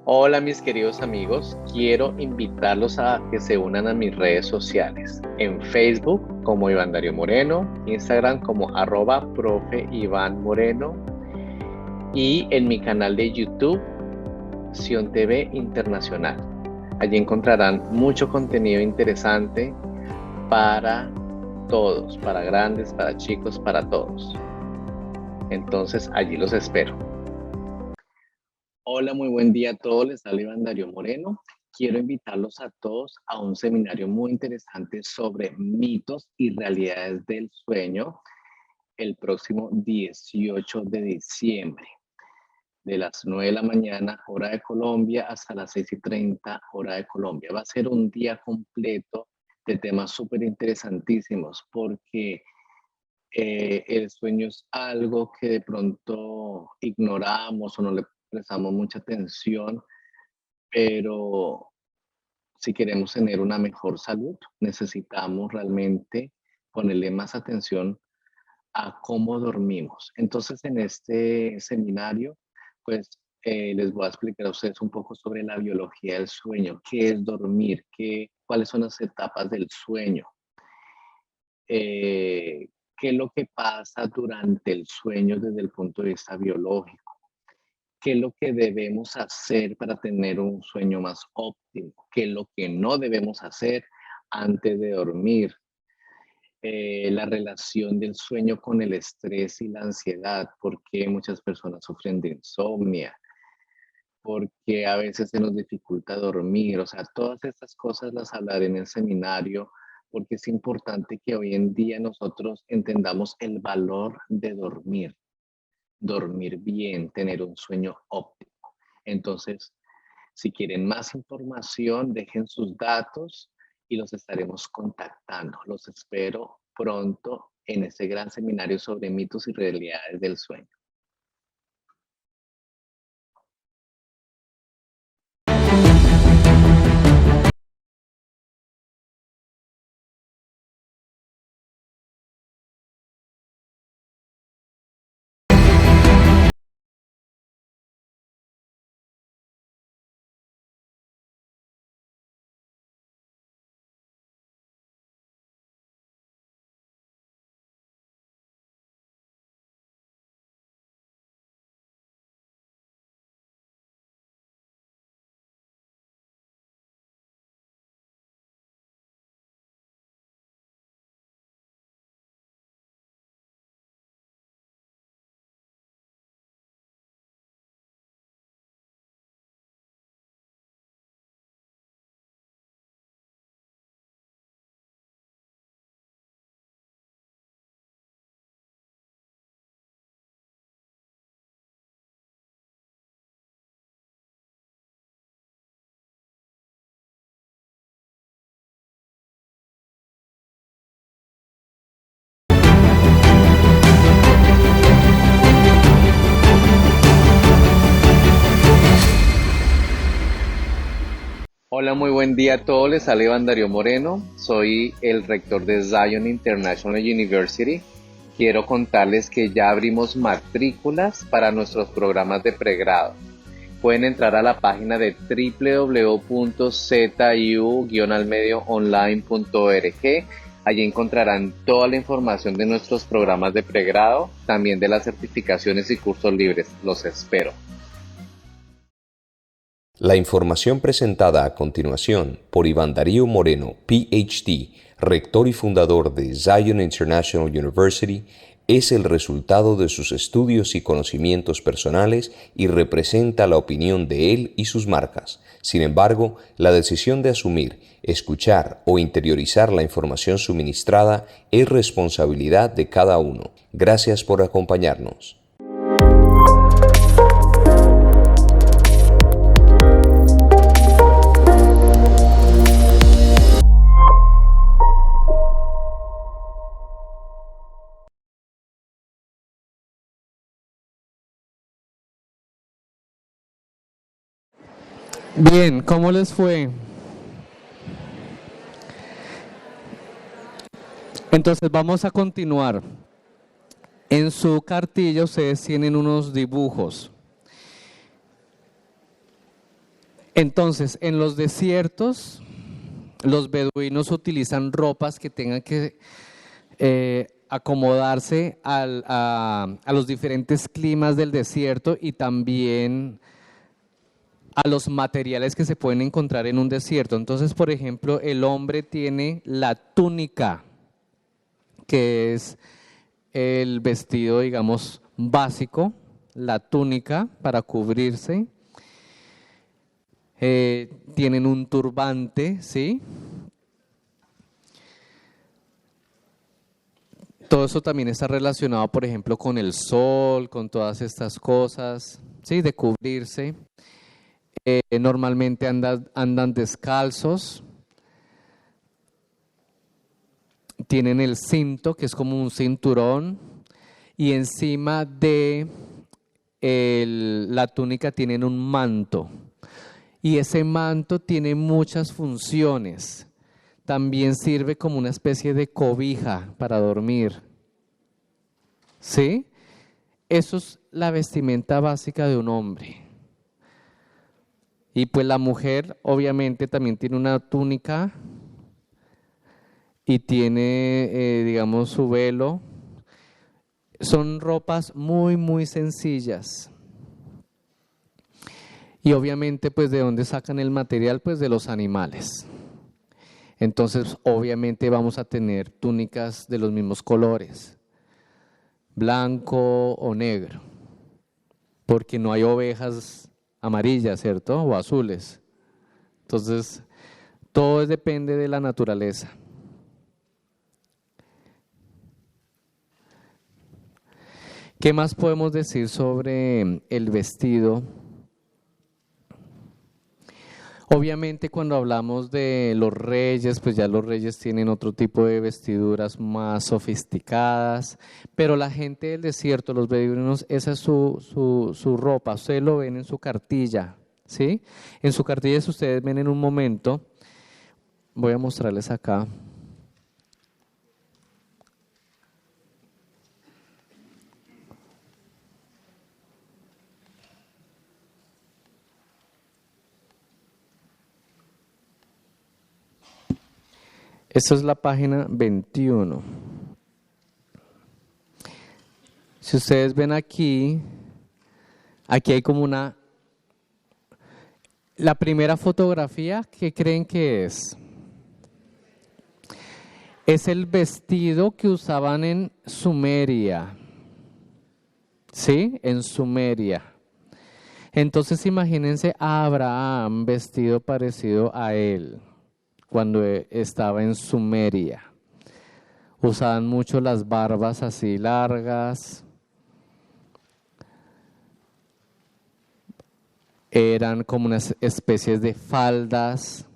Hola mis queridos amigos, quiero invitarlos a que se unan a mis redes sociales. En Facebook como Iván Darío Moreno, Instagram como @profe Iván Moreno y en mi canal de YouTube, Sion TV Internacional. Allí encontrarán mucho contenido interesante para todos, para grandes, para chicos, para todos. Entonces allí los espero. Hola, muy buen día a todos. Les habla Iván Darío Moreno. Quiero invitarlos a todos a un seminario muy interesante sobre mitos y realidades del sueño el próximo 18 de diciembre, de las 9 de la mañana, hora de Colombia, hasta las 6:30, hora de Colombia. Va a ser un día completo de temas súper interesantísimos porque el sueño es algo que de pronto ignoramos o no le prestamos mucha atención, pero si queremos tener una mejor salud, necesitamos realmente ponerle más atención a cómo dormimos. Entonces, en este seminario, pues les voy a explicar a ustedes un poco sobre la biología del sueño, qué es dormir, cuáles son las etapas del sueño, eh, qué es lo que pasa durante el sueño desde el punto de vista biológico, qué es lo que debemos hacer para tener un sueño más óptimo, qué es lo que no debemos hacer antes de dormir, la relación del sueño con el estrés y la ansiedad, por qué muchas personas sufren de insomnia, porque a veces se nos dificulta dormir, o sea, todas estas cosas las hablaré en el seminario, porque es importante que hoy en día nosotros entendamos el valor de dormir bien, tener un sueño óptimo. Entonces, si quieren más información, dejen sus datos y los estaremos contactando. Los espero pronto en este gran seminario sobre mitos y realidades del sueño. Hola, muy buen día a todos. Les habla Iván Darío Moreno. Soy el rector de Zion International University. Quiero contarles que ya abrimos matrículas para nuestros programas de pregrado. Pueden entrar a la página de www.ziu-almedioonline.org. Allí encontrarán toda la información de nuestros programas de pregrado, también de las certificaciones y cursos libres. Los espero. La información presentada a continuación por Iván Darío Moreno, PhD, rector y fundador de Zion International University, es el resultado de sus estudios y conocimientos personales y representa la opinión de él y sus marcas. Sin embargo, la decisión de asumir, escuchar o interiorizar la información suministrada es responsabilidad de cada uno. Gracias por acompañarnos. Bien, ¿cómo les fue? Entonces vamos a continuar. En su cartilla ustedes tienen unos dibujos. Entonces, en los desiertos, los beduinos utilizan ropas que tengan que acomodarse a los diferentes climas del desierto y también a los materiales que se pueden encontrar en un desierto. Entonces, por ejemplo, el hombre tiene la túnica, que es el vestido, digamos, básico, la túnica para cubrirse. Tienen un turbante, ¿sí? Todo eso también está relacionado, por ejemplo, con el sol, con todas estas cosas, ¿sí? De cubrirse. Normalmente andan descalzos. Tienen el cinto, que es como un cinturón, y encima de la túnica tienen un manto. Y ese manto tiene muchas funciones. También sirve como una especie de cobija para dormir. ¿Sí? Eso es la vestimenta básica de un hombre. Y pues la mujer obviamente también tiene una túnica y tiene, digamos, su velo. Son ropas muy, muy sencillas. Y obviamente, pues, ¿de dónde sacan el material? Pues de los animales. Entonces, obviamente vamos a tener túnicas de los mismos colores, blanco o negro, porque no hay ovejas amarillas, ¿cierto? O azules. Entonces, todo depende de la naturaleza. ¿Qué más podemos decir sobre el vestido? Obviamente cuando hablamos de los reyes, pues ya los reyes tienen otro tipo de vestiduras más sofisticadas, pero la gente del desierto, los beduinos, esa es su ropa, ustedes lo ven en su cartilla, ¿sí? En su cartilla, si ustedes ven en un momento, voy a mostrarles acá. Esta es la página 21. Si ustedes ven aquí hay como la primera fotografía, ¿qué creen que es? Es el vestido que usaban en Sumeria, ¿sí? En Sumeria. Entonces imagínense a Abraham vestido parecido a él cuando estaba en Sumeria. Usaban mucho las barbas así largas. Eran como unas especies de faldas.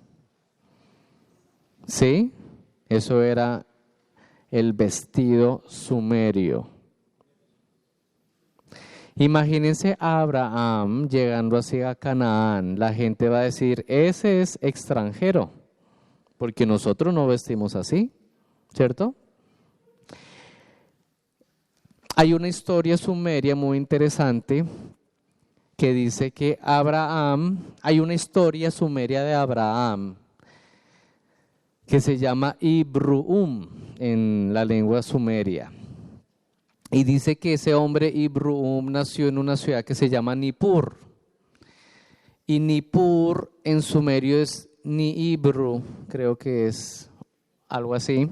¿Sí? Eso era el vestido sumerio. Imagínense a Abraham llegando así a Canaán. La gente va a decir, ese es extranjero, porque nosotros no vestimos así, ¿cierto? Hay una historia sumeria muy interesante que dice que hay una historia sumeria de Abraham que se llama Ibruum en la lengua sumeria. Y dice que ese hombre Ibruum nació en una ciudad que se llama Nippur. Y Nippur en sumerio es Niibru, creo que es algo así.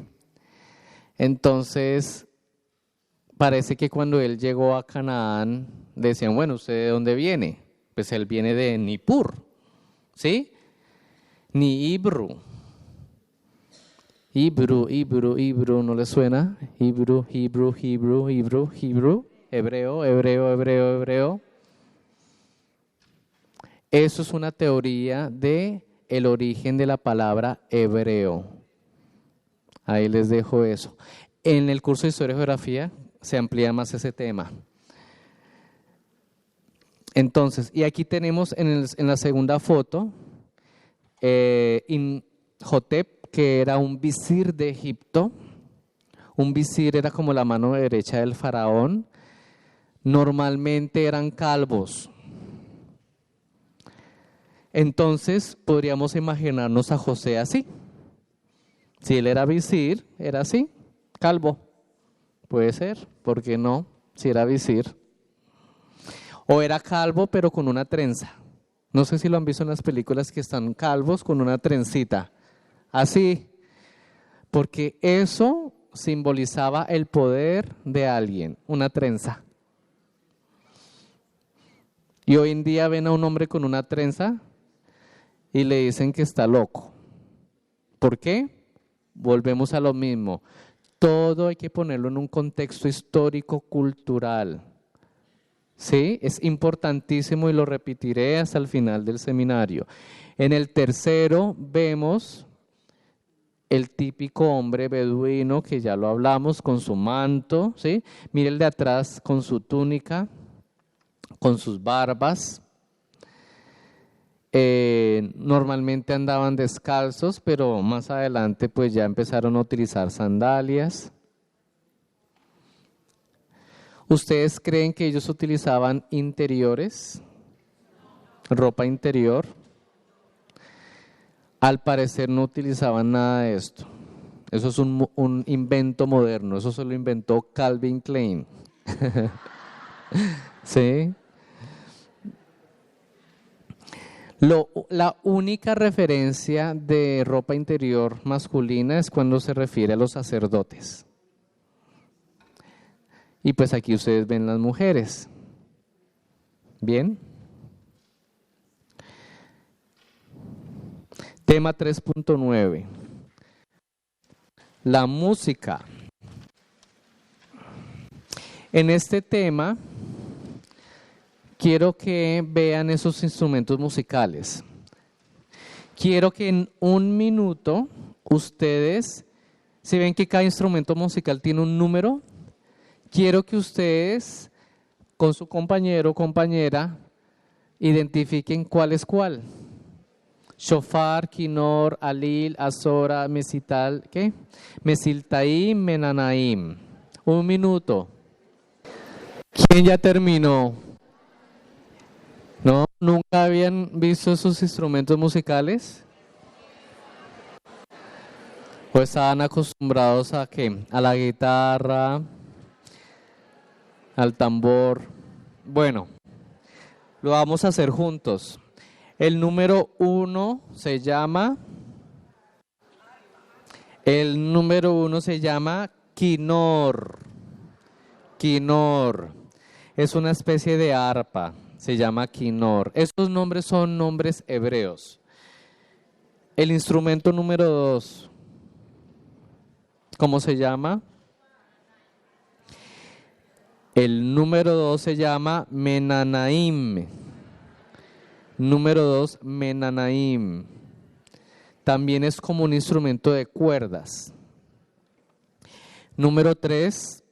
Entonces, parece que cuando él llegó a Canaán, decían, bueno, ¿usted de dónde viene? Pues él viene de Nippur, ¿sí? Niibru. Ibru, ¿no le suena? Ibru, hebreo. Eso es una teoría de el origen de la palabra hebreo. Ahí les dejo eso. En el curso de Historia y Geografía se amplía más ese tema. Entonces, y aquí tenemos en la segunda foto, Imhotep, que era un visir de Egipto. Un visir era como la mano derecha del faraón. Normalmente eran calvos. Entonces podríamos imaginarnos a José así. Si él era visir, era así, calvo. Puede ser, ¿por qué no? Si era visir. O era calvo pero con una trenza. No sé si lo han visto en las películas que están calvos con una trencita. Así. Porque eso simbolizaba el poder de alguien, una trenza. Y hoy en día ven a un hombre con una trenza y le dicen que está loco. ¿Por qué? Volvemos a lo mismo. Todo hay que ponerlo en un contexto histórico-cultural. ¿Sí? Es importantísimo y lo repetiré hasta el final del seminario. En el tercero vemos el típico hombre beduino, que ya lo hablamos, con su manto, ¿sí? Mire el de atrás con su túnica, con sus barbas. Normalmente andaban descalzos, pero más adelante pues ya empezaron a utilizar sandalias. ¿Ustedes creen que ellos utilizaban interiores? ¿Ropa interior? Al parecer no utilizaban nada de esto. Eso es un invento moderno, eso se lo inventó Calvin Klein. ¿Sí? La única referencia de ropa interior masculina es cuando se refiere a los sacerdotes. Y pues aquí ustedes ven las mujeres. ¿Bien? Tema 3.9. La música. En este tema quiero que vean esos instrumentos musicales. Quiero que en un minuto ustedes, si ven que cada instrumento musical tiene un número, quiero que ustedes con su compañero o compañera identifiquen cuál es cuál. Shofar, Kinor, Alil, Azora, Mesital, ¿qué? Mesiltaim, Menanaim. Un minuto. ¿Quién ya terminó? ¿No? ¿Nunca habían visto esos instrumentos musicales? ¿O estaban acostumbrados a qué? A la guitarra, al tambor. Bueno, lo vamos a hacer juntos. El número 1 se llama Kinor. Kinor. Es una especie de arpa, se llama Kinor. Estos nombres son nombres hebreos. El instrumento número 2, ¿cómo se llama? El número 2 se llama Menanaim. Número 2, Menanaim. También es como un instrumento de cuerdas. Número 3,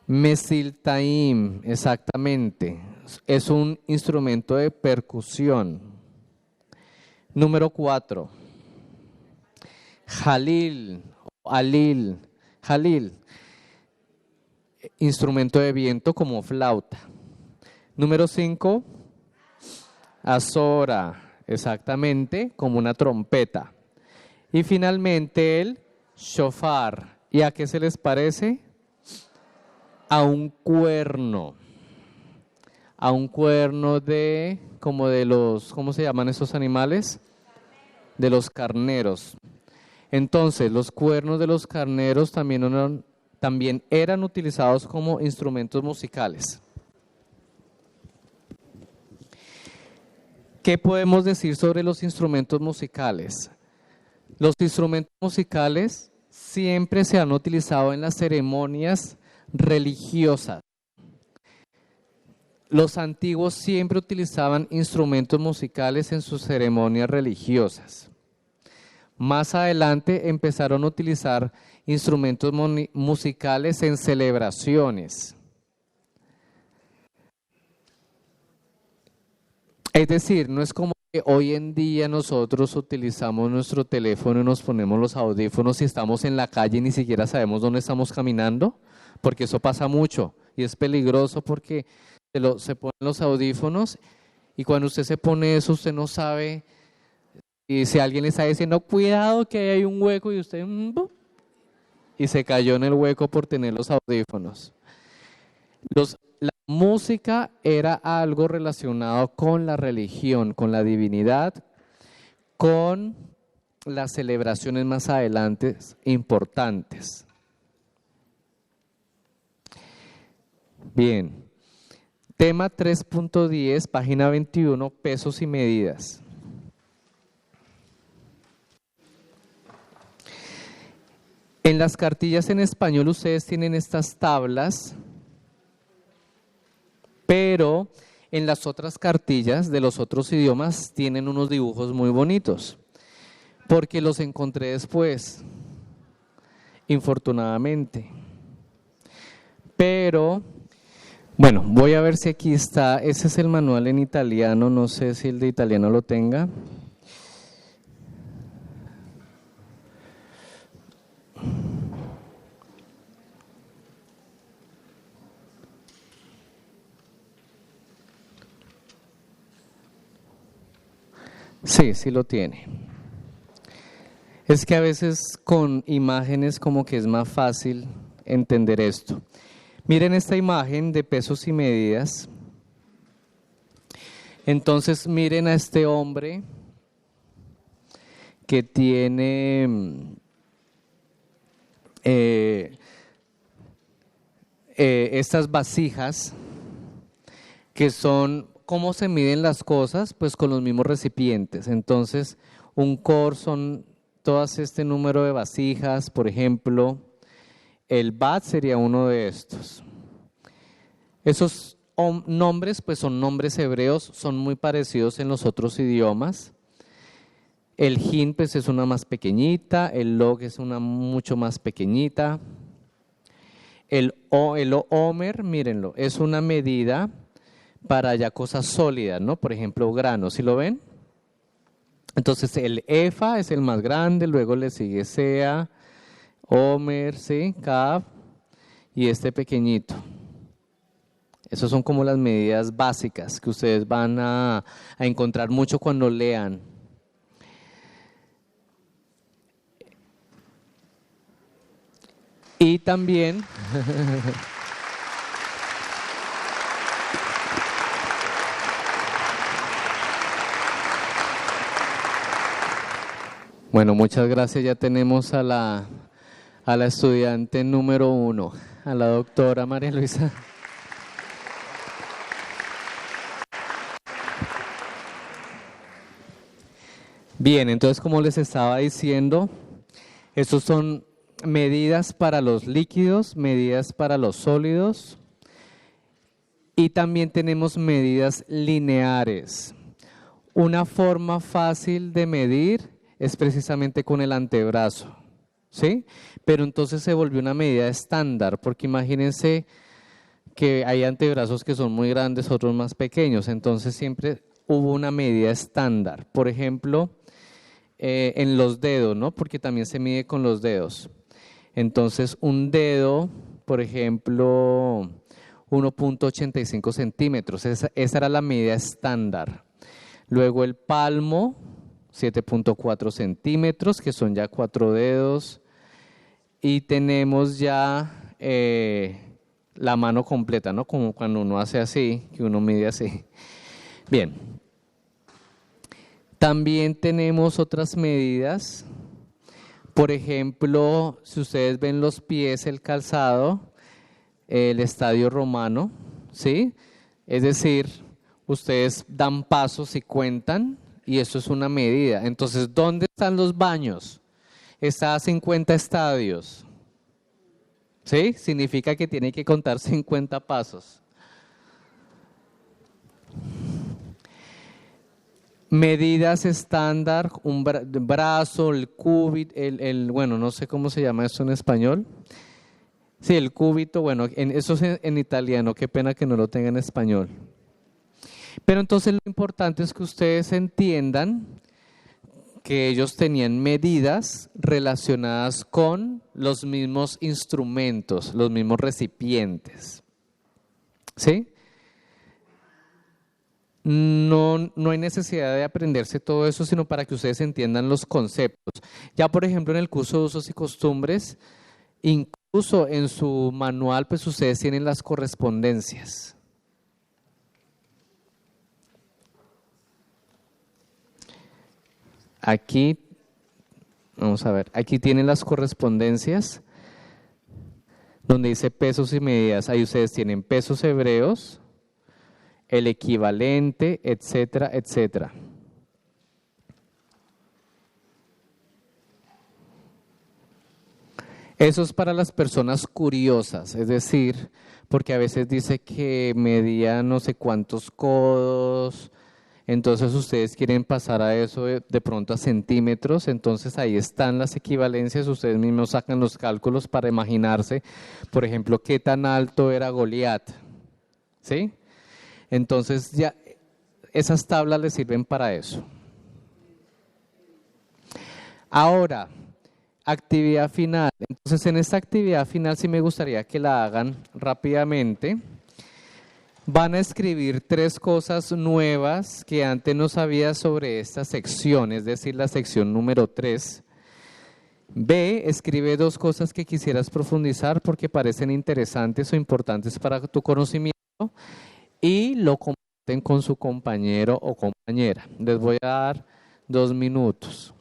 Mesiltaim, exactamente. Es un instrumento de percusión. Número 4, Jalil, Alil, Jalil, instrumento de viento como flauta. Número 5, Azora, exactamente, como una trompeta. Y finalmente el shofar. ¿Y a qué se les parece? A un cuerno. A un cuerno de, como de los, ¿cómo se llaman esos animales? De los carneros. Entonces, los cuernos de los carneros también eran utilizados como instrumentos musicales. ¿Qué podemos decir sobre los instrumentos musicales? Los instrumentos musicales siempre se han utilizado en las ceremonias religiosas. Los antiguos siempre utilizaban instrumentos musicales en sus ceremonias religiosas. Más adelante empezaron a utilizar instrumentos musicales en celebraciones. Es decir, no es como que hoy en día nosotros utilizamos nuestro teléfono y nos ponemos los audífonos y estamos en la calle y ni siquiera sabemos dónde estamos caminando, porque eso pasa mucho y es peligroso porque se ponen los audífonos y cuando usted se pone eso, usted no sabe, y si alguien le está diciendo, cuidado que ahí hay un hueco y usted, y se cayó en el hueco por tener los audífonos. La música era algo relacionado con la religión, con la divinidad, con las celebraciones más adelante importantes. Bien, tema 3.10, página 21, pesos y medidas. En las cartillas en español ustedes tienen estas tablas, pero en las otras cartillas de los otros idiomas tienen unos dibujos muy bonitos, porque los encontré después, infortunadamente. Pero, bueno, voy a ver si aquí está, ese es el manual en italiano, no sé si el de italiano lo tenga. Sí, sí lo tiene. Es que a veces con imágenes como que es más fácil entender esto. Miren esta imagen de pesos y medidas. Entonces miren a este hombre que tiene estas vasijas que son, ¿cómo se miden las cosas? Pues con los mismos recipientes. Entonces un cor son todas este número de vasijas, por ejemplo, el bat sería uno de estos. Esos nombres pues son nombres hebreos, son muy parecidos en los otros idiomas. El hin pues es una más pequeñita, el log es una mucho más pequeñita. El omer, mírenlo, es una medida para ya cosas sólidas, ¿no? Por ejemplo, granos, ¿sí lo ven? Entonces el efa es el más grande, luego le sigue sea, omer, ¿sí? Kaf y este pequeñito. Esas son como las medidas básicas que ustedes van a encontrar mucho cuando lean. Y también bueno, muchas gracias. Ya tenemos a la estudiante número 1, a la doctora María Luisa. Bien, entonces como les estaba diciendo, estos son medidas para los líquidos, medidas para los sólidos y también tenemos medidas lineares. Una forma fácil de medir es precisamente con el antebrazo, ¿sí? Pero entonces se volvió una medida estándar, porque imagínense que hay antebrazos que son muy grandes, otros más pequeños, entonces siempre hubo una medida estándar. Por ejemplo, en los dedos, ¿no? Porque también se mide con los dedos. Entonces, un dedo, por ejemplo, 1.85 centímetros, esa era la medida estándar. Luego el palmo, 7.4 centímetros, que son ya 4 dedos. Y tenemos ya la mano completa, ¿no? Como cuando uno hace así, que uno mide así. Bien. También tenemos otras medidas. Por ejemplo, si ustedes ven los pies, el calzado, el estadio romano, ¿sí? Es decir, ustedes dan pasos y cuentan, y eso es una medida. Entonces, ¿dónde están los baños? Está a 50 estadios. ¿Sí? Significa que tiene que contar 50 pasos. Medidas estándar, un brazo, el cúbito, bueno, no sé cómo se llama esto en español. Sí, el cúbito, bueno, eso es en italiano, qué pena que no lo tenga en español. Pero entonces lo importante es que ustedes entiendan que ellos tenían medidas relacionadas con los mismos instrumentos, los mismos recipientes. ¿Sí? no hay necesidad de aprenderse todo eso, sino para que ustedes entiendan los conceptos. Ya, por ejemplo, en el curso de usos y costumbres, incluso en su manual, pues ustedes tienen las correspondencias. Aquí, vamos a ver, aquí tienen las correspondencias, donde dice pesos y medidas. Ahí ustedes tienen pesos hebreos, el equivalente, etcétera, etcétera. Eso es para las personas curiosas, es decir, porque a veces dice que medía no sé cuántos codos, entonces ustedes quieren pasar a eso de pronto a centímetros, entonces ahí están las equivalencias, ustedes mismos sacan los cálculos para imaginarse, por ejemplo, qué tan alto era Goliat, ¿sí? Entonces ya esas tablas les sirven para eso. Ahora, actividad final. Entonces en esta actividad final sí me gustaría que la hagan rápidamente. Van a escribir 3 cosas nuevas que antes no sabía sobre esta sección, es decir, la sección número 3. B, escribe 2 cosas que quisieras profundizar porque parecen interesantes o importantes para tu conocimiento y lo comparten con su compañero o compañera. Les voy a dar 2 minutos.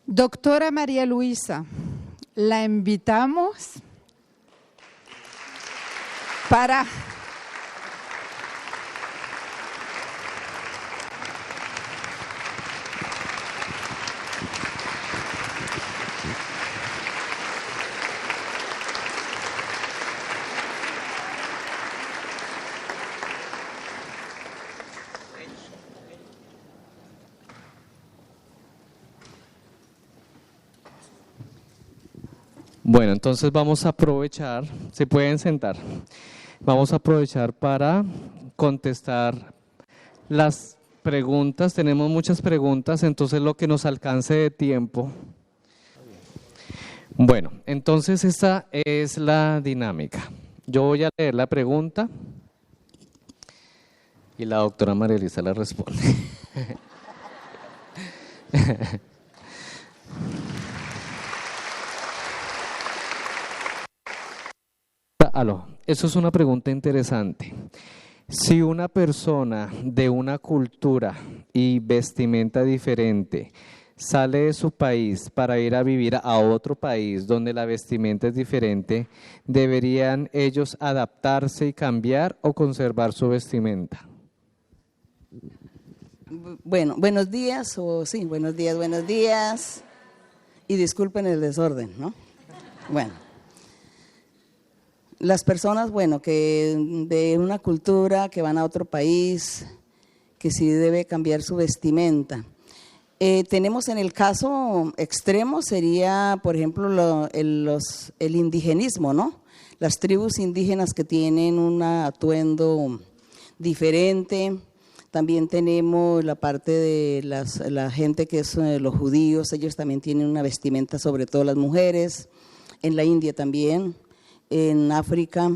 Doctora María Luisa, la invitamos para Bueno, entonces vamos a aprovechar, se pueden sentar, vamos a aprovechar para contestar las preguntas, tenemos muchas preguntas, entonces lo que nos alcance de tiempo. Bueno, entonces esta es la dinámica. Yo voy a leer la pregunta y la doctora María Elisa la responde. Eso es una pregunta interesante. Si una persona de una cultura y vestimenta diferente sale de su país para ir a vivir a otro país donde la vestimenta es diferente, ¿deberían ellos adaptarse y cambiar o conservar su vestimenta? Bueno, buenos días, buenos días. Y disculpen el desorden, ¿no? Bueno. Las personas, que de una cultura que van a otro país, que sí debe cambiar su vestimenta. Tenemos en el caso extremo sería, por ejemplo, el indigenismo, ¿no? Las tribus indígenas que tienen un atuendo diferente. También tenemos la parte de la gente que es los judíos, ellos también tienen una vestimenta, sobre todo las mujeres. En la India también. En África,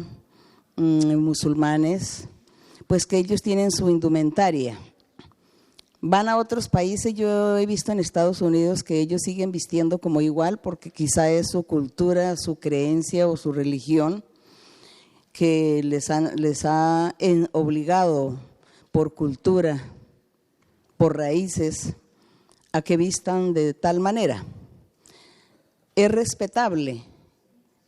musulmanes, pues que ellos tienen su indumentaria. Van a otros países, yo he visto en Estados Unidos que ellos siguen vistiendo como igual porque quizá es su cultura, su creencia o su religión que les ha obligado por cultura, por raíces, a que vistan de tal manera. Es respetable.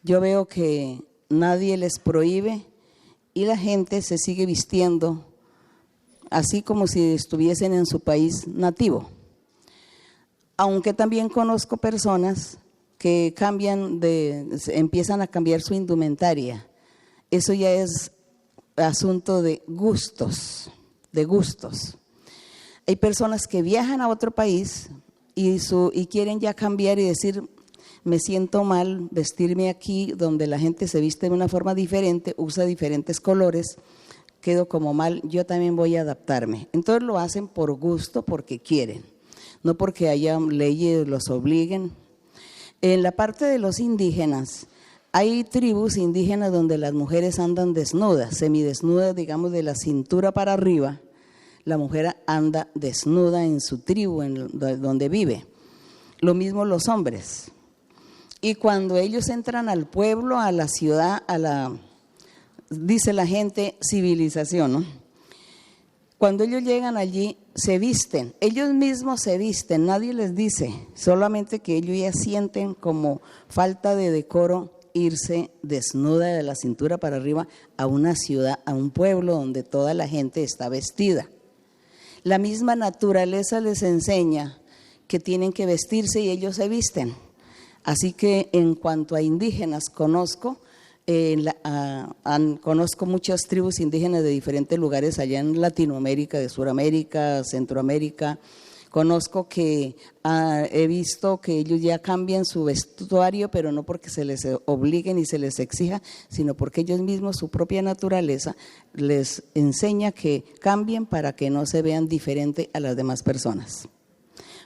Yo veo que nadie les prohíbe y la gente se sigue vistiendo así como si estuviesen en su país nativo. Aunque también conozco personas que empiezan a cambiar su indumentaria. Eso ya es asunto de gustos, Hay personas que viajan a otro país y quieren ya cambiar y decir, me siento mal vestirme aquí donde la gente se viste de una forma diferente, usa diferentes colores, quedo como mal, yo también voy a adaptarme. Entonces lo hacen por gusto, porque quieren, no porque haya leyes los obliguen. En la parte de los indígenas, Hay tribus indígenas donde las mujeres andan desnudas, semidesnudas, digamos, de la cintura para arriba. La mujer anda desnuda en su tribu, donde vive. Lo mismo los hombres. Y cuando ellos entran al pueblo, a la ciudad, dice la gente, civilización, ¿no? Cuando ellos llegan allí, se visten, ellos mismos se visten, nadie les dice, solamente que ellos ya sienten como falta de decoro irse desnuda de la cintura para arriba a una ciudad, a un pueblo donde toda la gente está vestida. La misma naturaleza les enseña que tienen que vestirse y ellos se visten. Así que en cuanto a indígenas conozco muchas tribus indígenas de diferentes lugares allá en Latinoamérica, de Sudamérica, Centroamérica. Conozco que he visto que ellos ya cambian su vestuario, pero no porque se les obligue ni se les exija, sino porque ellos mismos, su propia naturaleza, les enseña que cambien para que no se vean diferente a las demás personas.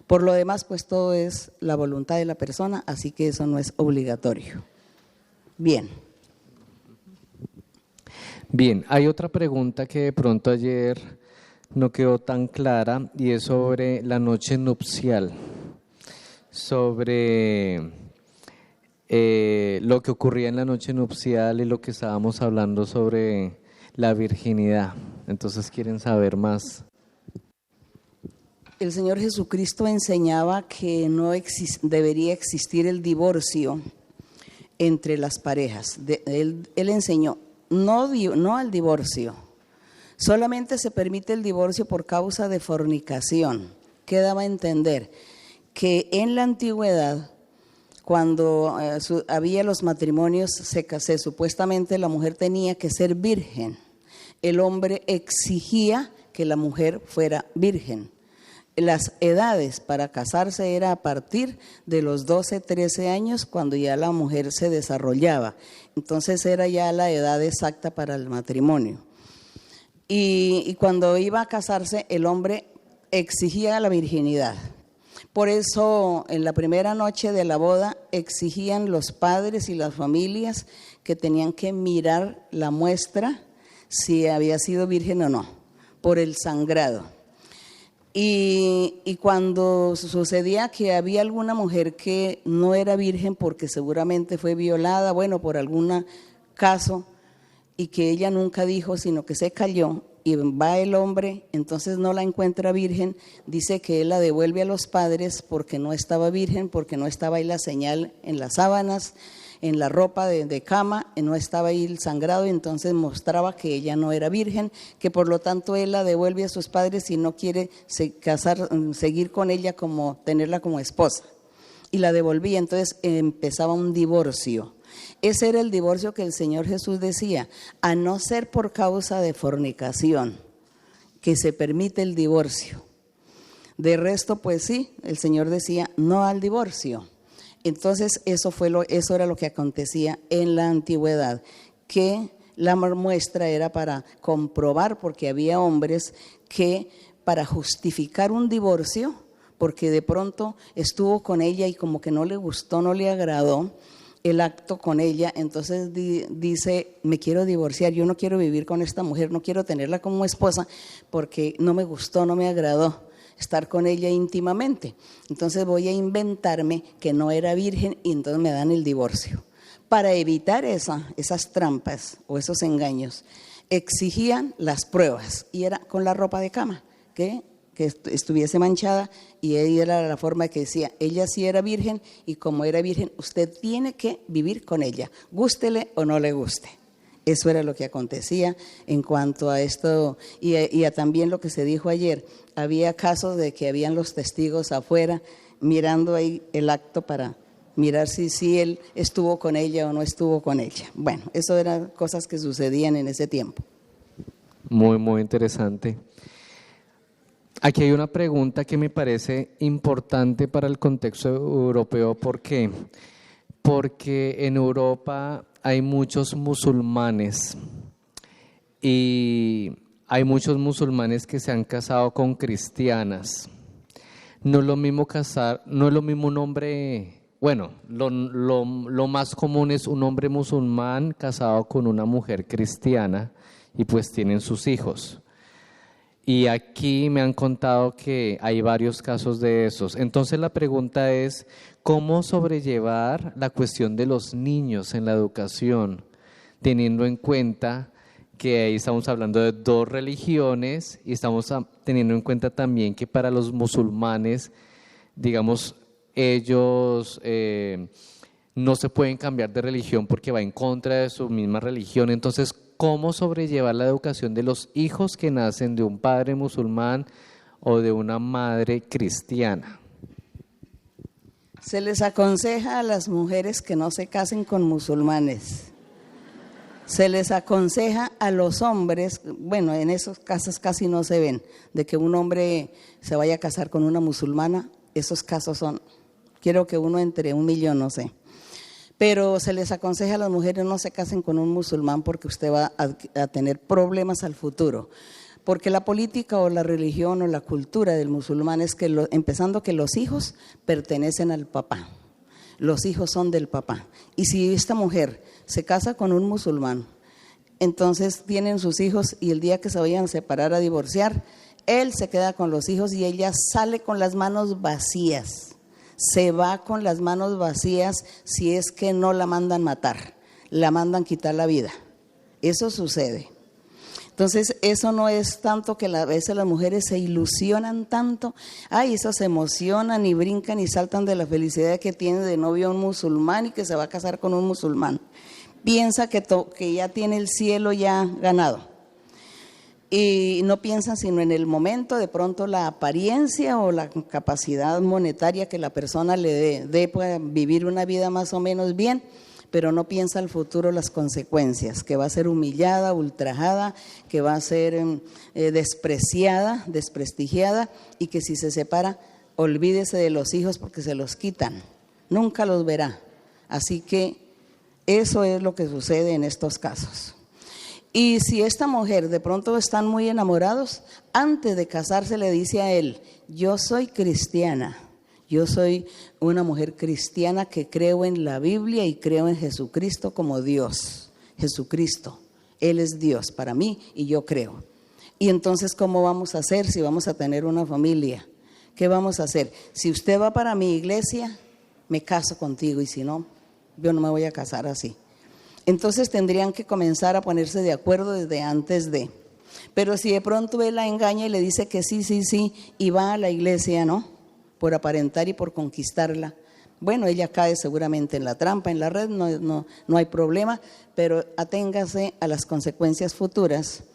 Por lo demás, pues todo es la voluntad de la persona, así que eso no es obligatorio. Bien. Bien, hay otra pregunta que de pronto ayer no quedó tan clara y es sobre la noche nupcial, sobre lo que ocurría en la noche nupcial y lo que estábamos hablando sobre la virginidad. Entonces, ¿quieren saber más? El Señor Jesucristo enseñaba que no debería existir el divorcio entre las parejas. Él enseñó no al divorcio, solamente se permite el divorcio por causa de fornicación. ¿Qué daba a entender? Que en la antigüedad, cuando había los matrimonios, supuestamente la mujer tenía que ser virgen. El hombre exigía que la mujer fuera virgen. Las edades para casarse era a partir de los 12, 13 años, cuando ya la mujer se desarrollaba. Entonces era ya la edad exacta para el matrimonio. Y cuando iba a casarse, el hombre exigía la virginidad. Por eso, en la primera noche de la boda, exigían los padres y las familias que tenían que mirar la muestra si había sido virgen o no, por el sangrado. Y cuando sucedía que había alguna mujer que no era virgen porque seguramente fue violada, bueno, por algún caso, y que ella nunca dijo, sino que se calló, y va el hombre, entonces no la encuentra virgen, dice que él la devuelve a los padres porque no estaba virgen, porque no estaba ahí la señal en las sábanas, en la ropa de cama, no estaba ahí el sangrado, y entonces mostraba que ella no era virgen, que por lo tanto él la devuelve a sus padres y no quiere seguir con ella, tenerla como esposa, y la devolvía. Entonces empezaba un divorcio. Ese era el divorcio que el Señor Jesús decía, a no ser por causa de fornicación, que se permite el divorcio. De resto, pues sí, el Señor decía no al divorcio. Entonces eso era lo que acontecía en la antigüedad, que la muestra era para comprobar, porque había hombres que para justificar un divorcio, porque de pronto estuvo con ella y como que no le gustó, no le agradó el acto con ella, entonces dice, me quiero divorciar, yo no quiero vivir con esta mujer, no quiero tenerla como esposa porque no me gustó, no me agradó estar con ella íntimamente. Entonces voy a inventarme que no era virgen y entonces me dan el divorcio. Para evitar esas trampas o esos engaños, exigían las pruebas y era con la ropa de cama, que estuviese manchada, y ahí era la forma que decía, ella sí era virgen y como era virgen, usted tiene que vivir con ella, gústele o no le guste. Eso era lo que acontecía en cuanto a esto y a también lo que se dijo ayer. Había casos de que habían los testigos afuera mirando ahí el acto para mirar si él estuvo con ella o no estuvo con ella. Bueno, eso eran cosas que sucedían en ese tiempo. Muy, muy interesante. Aquí hay una pregunta que me parece importante para el contexto europeo. ¿Por qué? Porque en Europa hay muchos musulmanes y hay muchos musulmanes que se han casado con cristianas. No es lo mismo un hombre bueno, lo más común es un hombre musulmán casado con una mujer cristiana y pues tienen sus hijos. Y aquí me han contado que hay varios casos de esos. Entonces la pregunta es, ¿cómo sobrellevar la cuestión de los niños en la educación, teniendo en cuenta que ahí estamos hablando de dos religiones y estamos teniendo en cuenta también que para los musulmanes, digamos, ellos no se pueden cambiar de religión porque va en contra de su misma religión? Entonces, ¿cómo sobrellevar la educación de los hijos que nacen de un padre musulmán o de una madre cristiana? Se les aconseja a las mujeres que no se casen con musulmanes. Se les aconseja a los hombres, bueno, en esos casos casi no se ven, de que un hombre se vaya a casar con una musulmana. Esos casos son, quiero que uno entre 1 millón, no sé. Pero se les aconseja a las mujeres no se casen con un musulmán porque usted va a tener problemas al futuro. Porque la política o la religión o la cultura del musulmán es que, empezando que los hijos pertenecen al papá. Los hijos son del papá. Y si esta mujer se casa con un musulmán, entonces tienen sus hijos y el día que se vayan a separar, a divorciar, él se queda con los hijos y ella sale con las manos vacías. Se va con las manos vacías si es que no la mandan matar, la mandan quitar la vida. Eso sucede. Entonces, eso no es tanto que a veces las mujeres se ilusionan tanto, eso se emocionan y brincan y saltan de la felicidad que tiene de novio a un musulmán y que se va a casar con un musulmán. Piensa que ya tiene el cielo ya ganado. Y no piensan sino en el momento, de pronto la apariencia o la capacidad monetaria que la persona le dé para vivir una vida más o menos bien, pero no piensa al futuro las consecuencias, que va a ser humillada, ultrajada, que va a ser despreciada, desprestigiada, y que si se separa, olvídese de los hijos porque se los quitan, nunca los verá. Así que eso es lo que sucede en estos casos. Y si esta mujer de pronto están muy enamorados, antes de casarse le dice a él, yo soy cristiana, yo soy una mujer cristiana que creo en la Biblia y creo en Jesucristo como Dios. Jesucristo, Él es Dios para mí y yo creo. Y entonces, ¿cómo vamos a hacer si vamos a tener una familia? ¿Qué vamos a hacer? Si usted va para mi iglesia, me caso contigo, y si no, yo no me voy a casar así. Entonces tendrían que comenzar a ponerse de acuerdo desde antes de. Pero si de pronto él la engaña y le dice que sí, y va a la iglesia, ¿no? Por aparentar y por conquistarla. Bueno, ella cae seguramente en la trampa, en la red, no hay problema, pero aténgase a las consecuencias futuras,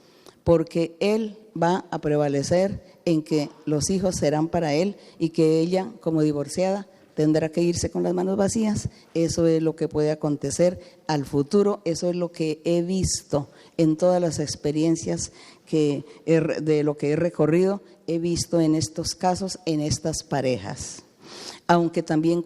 porque él va a prevalecer en que los hijos serán para él y que ella, como divorciada, tendrá que irse con las manos vacías. Eso es lo que puede acontecer al futuro, eso es lo que he visto en todas las experiencias de lo que he recorrido, he visto en estos casos, en estas parejas. Aunque también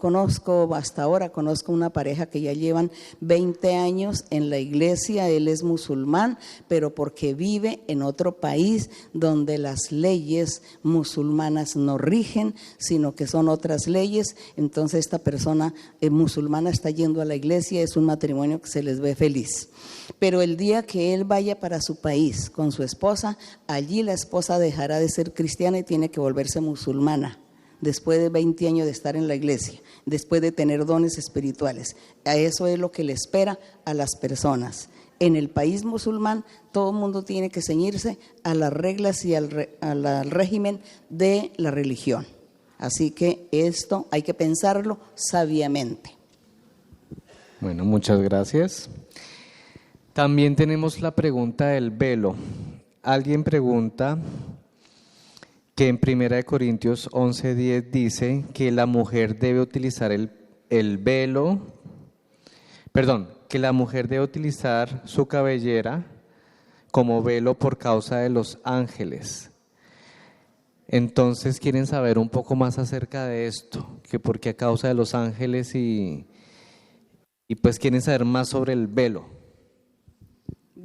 hasta ahora conozco una pareja que ya llevan 20 años en la iglesia, él es musulmán, pero porque vive en otro país donde las leyes musulmanas no rigen, sino que son otras leyes. Entonces esta persona musulmana está yendo a la iglesia, es un matrimonio que se les ve feliz. Pero el día que él vaya para su país con su esposa, allí la esposa dejará de ser cristiana y tiene que volverse musulmana. Después de 20 años de estar en la iglesia, después de tener dones espirituales. A eso es lo que le espera a las personas. En el país musulmán, todo el mundo tiene que ceñirse a las reglas y al régimen de la religión. Así que esto hay que pensarlo sabiamente. Bueno, muchas gracias. También tenemos la pregunta del velo. Alguien pregunta que en 1 Corintios 11:10 dice que la mujer debe utilizar que la mujer debe utilizar su cabellera como velo por causa de los ángeles. Entonces quieren saber un poco más acerca de esto, que por qué a causa de los ángeles y pues quieren saber más sobre el velo.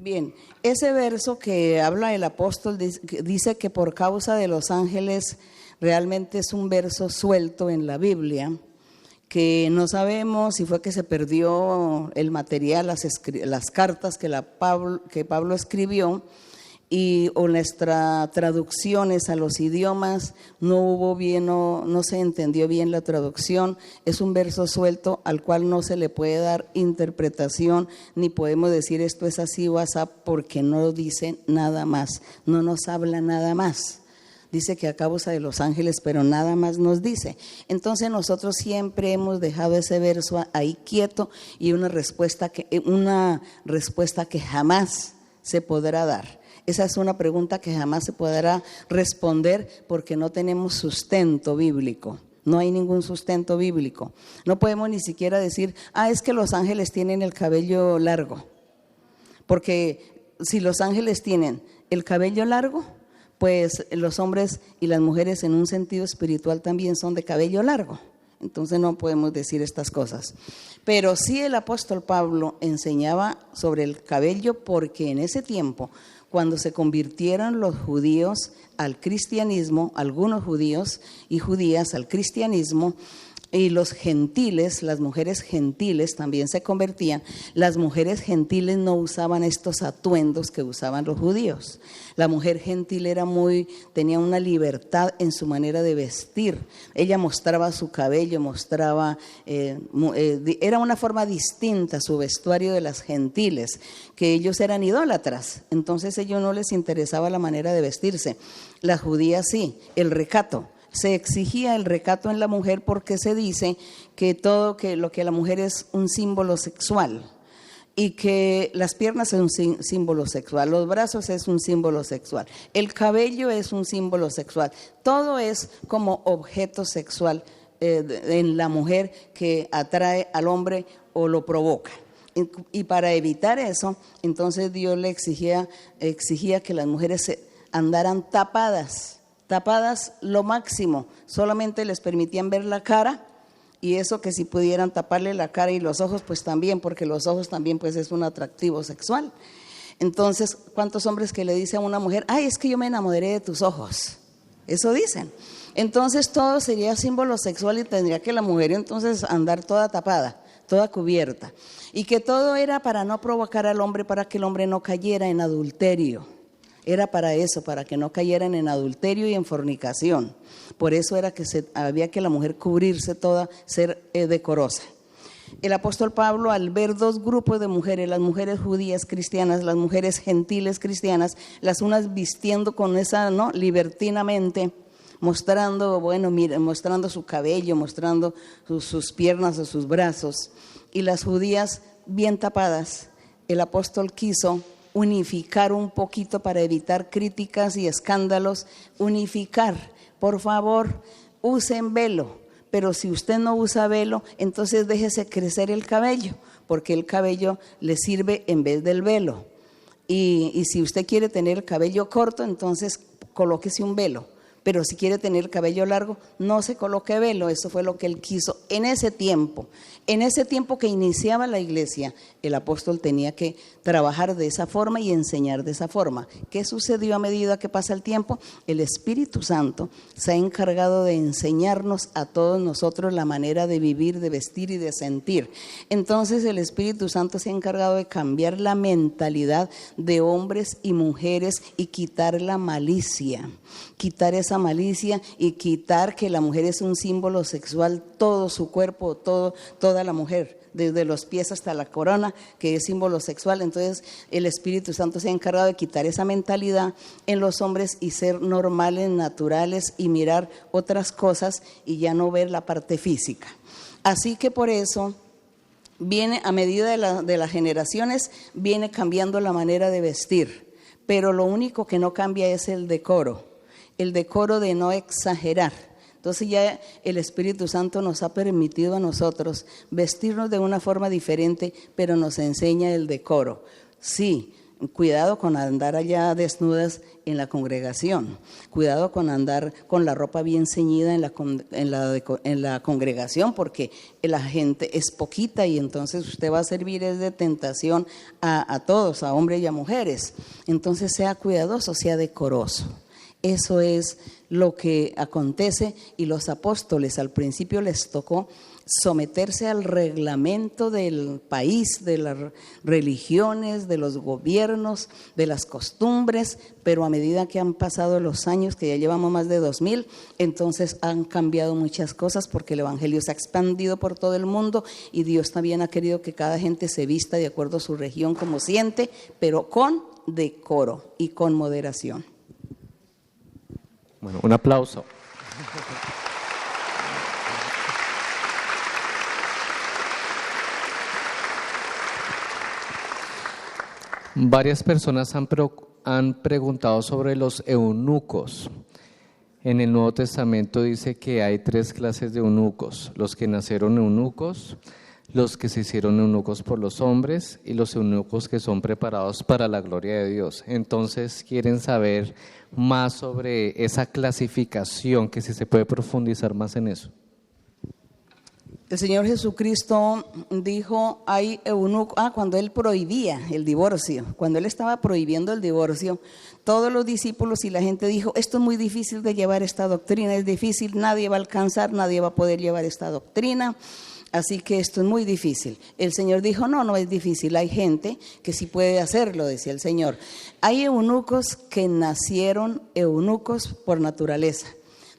Bien, ese verso que habla el apóstol dice que por causa de los ángeles realmente es un verso suelto en la Biblia, que no sabemos si fue que se perdió el material, las cartas que Pablo escribió, o nuestras traducciones a los idiomas no hubo bien, no se entendió bien la traducción. Es un verso suelto al cual no se le puede dar interpretación, ni podemos decir esto es así o así, porque no dice nada más, no nos habla nada más. Dice que a causa de los ángeles, pero nada más nos dice. Entonces nosotros siempre hemos dejado ese verso ahí quieto, y una respuesta que jamás se podrá dar. Esa es una pregunta que jamás se podrá responder, porque no tenemos sustento bíblico. No hay ningún sustento bíblico. No podemos ni siquiera decir, es que los ángeles tienen el cabello largo. Porque si los ángeles tienen el cabello largo, pues los hombres y las mujeres en un sentido espiritual también son de cabello largo. Entonces no podemos decir estas cosas. Pero sí el apóstol Pablo enseñaba sobre el cabello, porque en ese tiempo, cuando se convirtieron los judíos al cristianismo, algunos judíos y judías al cristianismo, y los gentiles, las mujeres gentiles también se convertían. Las mujeres gentiles no usaban estos atuendos que usaban los judíos. La mujer gentil tenía una libertad en su manera de vestir. Ella mostraba su cabello, era una forma distinta su vestuario de las gentiles, que ellos eran idólatras. Entonces a ellos no les interesaba la manera de vestirse. Las judías sí, el recato. Se exigía el recato en la mujer, porque se dice que lo que la mujer es un símbolo sexual, y que las piernas es un símbolo sexual, los brazos es un símbolo sexual, el cabello es un símbolo sexual, todo es como objeto sexual en la mujer que atrae al hombre o lo provoca. Y para evitar eso, entonces Dios le exigía que las mujeres andaran tapadas lo máximo, solamente les permitían ver la cara, y eso que si pudieran taparle la cara y los ojos, pues también, porque los ojos también pues es un atractivo sexual. Entonces, ¿cuántos hombres que le dicen a una mujer, es que yo me enamoré de tus ojos? Eso dicen. Entonces todo sería símbolo sexual, y tendría que la mujer entonces andar toda tapada, toda cubierta, y que todo era para no provocar al hombre, para que el hombre no cayera en adulterio. Era para eso, para que no cayeran en adulterio y en fornicación. Por eso era que había que la mujer cubrirse toda, ser decorosa. El apóstol Pablo, al ver dos grupos de mujeres, las mujeres judías cristianas, las mujeres gentiles cristianas, las unas vistiendo con esa, libertinamente, mostrando su cabello, mostrando sus piernas o sus brazos, y las judías bien tapadas, el apóstol quiso unificar un poquito para evitar críticas y escándalos. Unificar, por favor, usen velo, pero si usted no usa velo, entonces déjese crecer el cabello, porque el cabello le sirve en vez del velo. Y si usted quiere tener el cabello corto, entonces colóquese un velo. Pero si quiere tener el cabello largo, no se coloque velo. Eso fue lo que él quiso en ese tiempo. En ese tiempo que iniciaba la iglesia, el apóstol tenía que trabajar de esa forma y enseñar de esa forma. ¿Qué sucedió a medida que pasa el tiempo? El Espíritu Santo se ha encargado de enseñarnos a todos nosotros la manera de vivir, de vestir y de sentir. Entonces el Espíritu Santo se ha encargado de cambiar la mentalidad de hombres y mujeres y quitar la malicia. Quitar esa malicia y quitar que la mujer es un símbolo sexual, todo su cuerpo, toda la mujer, desde los pies hasta la corona, que es símbolo sexual. Entonces el Espíritu Santo se ha encargado de quitar esa mentalidad en los hombres y ser normales, naturales, y mirar otras cosas y ya no ver la parte física. Así que por eso viene, a medida de las generaciones, viene cambiando la manera de vestir, pero lo único que no cambia es el decoro de no exagerar. Entonces ya el Espíritu Santo nos ha permitido a nosotros vestirnos de una forma diferente, pero nos enseña el decoro. Sí, cuidado con andar allá desnudas en la congregación, cuidado con andar con la ropa bien ceñida en la congregación, porque la gente es poquita y entonces usted va a servir de tentación a todos, a hombres y a mujeres. Entonces sea cuidadoso, sea decoroso. Eso es lo que acontece, y los apóstoles al principio les tocó someterse al reglamento del país, de las religiones, de los gobiernos, de las costumbres, pero a medida que han pasado los años, que ya llevamos más de 2000, entonces han cambiado muchas cosas, porque el evangelio se ha expandido por todo el mundo y Dios también ha querido que cada gente se vista de acuerdo a su región como siente, pero con decoro y con moderación. Bueno, un aplauso. Varias personas han preguntado sobre los eunucos. En el Nuevo Testamento dice que hay 3 clases de eunucos: los que nacieron eunucos, los que se hicieron eunucos por los hombres y los eunucos que son preparados para la gloria de Dios. Entonces, quieren saber más sobre esa clasificación, que si se puede profundizar más en eso. El Señor Jesucristo dijo, hay eunucos, cuando Él prohibía el divorcio, cuando Él estaba prohibiendo el divorcio, todos los discípulos y la gente dijo, esto es muy difícil de llevar esta doctrina, es difícil, nadie va a alcanzar, nadie va a poder llevar esta doctrina, así que esto es muy difícil. El Señor dijo, no es difícil, hay gente que sí puede hacerlo, decía el Señor. Hay eunucos que nacieron eunucos por naturaleza,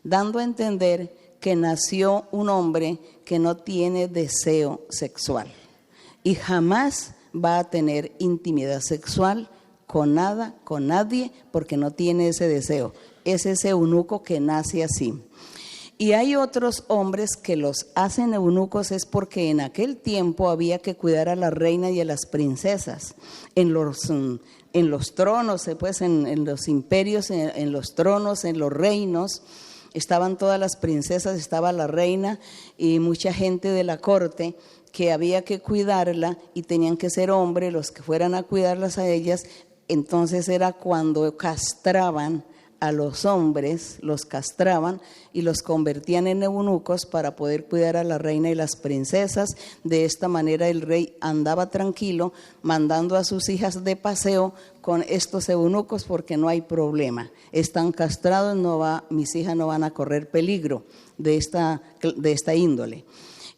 dando a entender que nació un hombre que no tiene deseo sexual y jamás va a tener intimidad sexual con nada, con nadie, porque no tiene ese deseo. Es ese eunuco que nace así. Y hay otros hombres que los hacen eunucos es porque en aquel tiempo había que cuidar a la reina y a las princesas. En los tronos, pues en los imperios, en los tronos, en los reinos, estaban todas las princesas, estaba la reina y mucha gente de la corte que había que cuidarla, y tenían que ser hombres los que fueran a cuidarlas a ellas. Entonces era cuando castraban a los hombres, los castraban y los convertían en eunucos para poder cuidar a la reina y las princesas. De esta manera el rey andaba tranquilo, mandando a sus hijas de paseo con estos eunucos, porque no hay problema, están castrados, mis hijas no van a correr peligro de esta índole.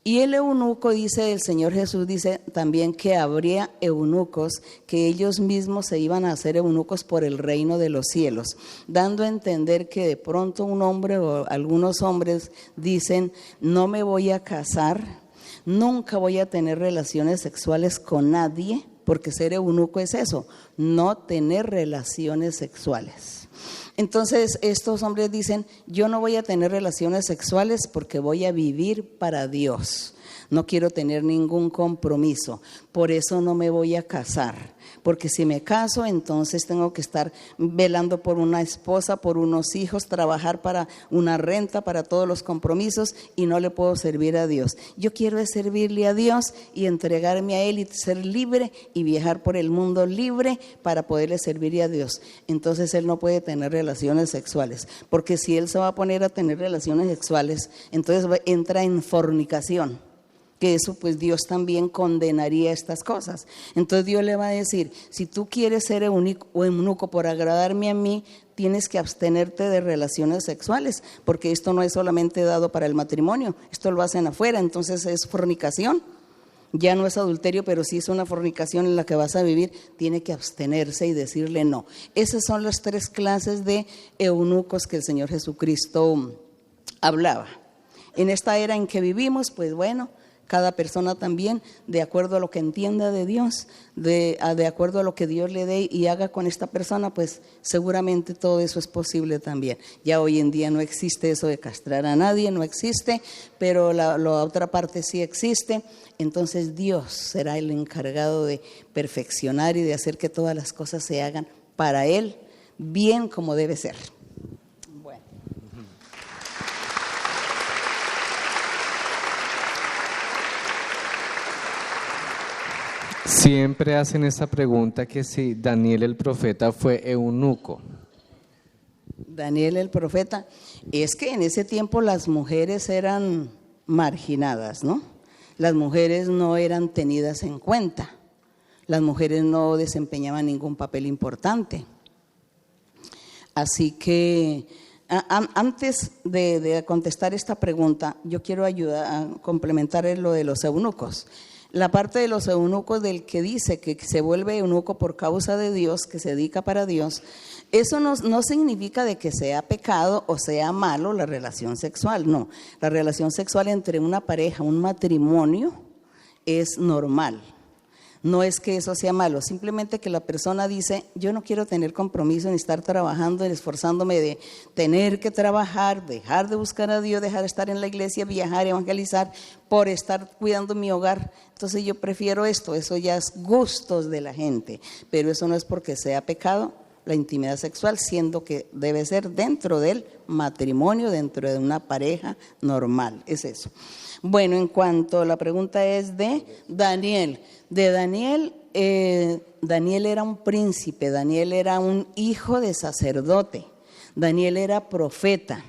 Y el eunuco, dice el Señor Jesús, dice también que habría eunucos que ellos mismos se iban a hacer eunucos por el reino de los cielos, dando a entender que de pronto un hombre o algunos hombres dicen, no me voy a casar, nunca voy a tener relaciones sexuales con nadie, porque ser eunuco es eso, no tener relaciones sexuales. Entonces estos hombres dicen, yo no voy a tener relaciones sexuales porque voy a vivir para Dios, no quiero tener ningún compromiso, por eso no me voy a casar, porque si me caso entonces tengo que estar velando por una esposa, por unos hijos, trabajar para una renta, para todos los compromisos, y no le puedo servir a Dios. Yo quiero servirle a Dios y entregarme a Él y ser libre y viajar por el mundo libre para poderle servir a Dios. Entonces él no puede tener relaciones sexuales, porque si él se va a poner a tener relaciones sexuales, entonces entra en fornicación, que eso pues Dios también condenaría estas cosas. Entonces Dios le va a decir, si tú quieres ser eunuco por agradarme a mí, tienes que abstenerte de relaciones sexuales, porque esto no es solamente dado para el matrimonio, esto lo hacen afuera, entonces es fornicación. Ya no es adulterio, pero sí es una fornicación en la que vas a vivir, tiene que abstenerse y decirle no. Esas son las 3 clases de eunucos que el Señor Jesucristo hablaba. En esta era en que vivimos, pues bueno, cada persona también, de acuerdo a lo que entienda de Dios, de acuerdo a lo que Dios le dé y haga con esta persona, pues seguramente todo eso es posible también. Ya hoy en día no existe eso de castrar a nadie, no existe, pero la otra parte sí existe. Entonces Dios será el encargado de perfeccionar y de hacer que todas las cosas se hagan para Él, bien como debe ser. Siempre hacen esta pregunta, que si Daniel el profeta fue eunuco. Daniel el profeta, es que en ese tiempo las mujeres eran marginadas, ¿no? Las mujeres no eran tenidas en cuenta, las mujeres no desempeñaban ningún papel importante. Así que antes de contestar esta pregunta, yo quiero ayudar a complementar lo de los eunucos. La parte de los eunucos del que dice que se vuelve eunuco por causa de Dios, que se dedica para Dios, eso no significa de que sea pecado o sea malo la relación sexual, no. La relación sexual entre una pareja, un matrimonio, es normal. No es que eso sea malo, simplemente que la persona dice, yo no quiero tener compromiso ni estar trabajando, ni esforzándome de tener que trabajar, dejar de buscar a Dios, dejar de estar en la iglesia, viajar, evangelizar, por estar cuidando mi hogar. Entonces yo prefiero esto, eso ya es gustos de la gente, pero eso no es porque sea pecado la intimidad sexual, siendo que debe ser dentro del matrimonio, dentro de una pareja normal, es eso. Bueno, en cuanto a la pregunta es de Daniel. De Daniel, Daniel era un príncipe, Daniel era un hijo de sacerdote, Daniel era profeta.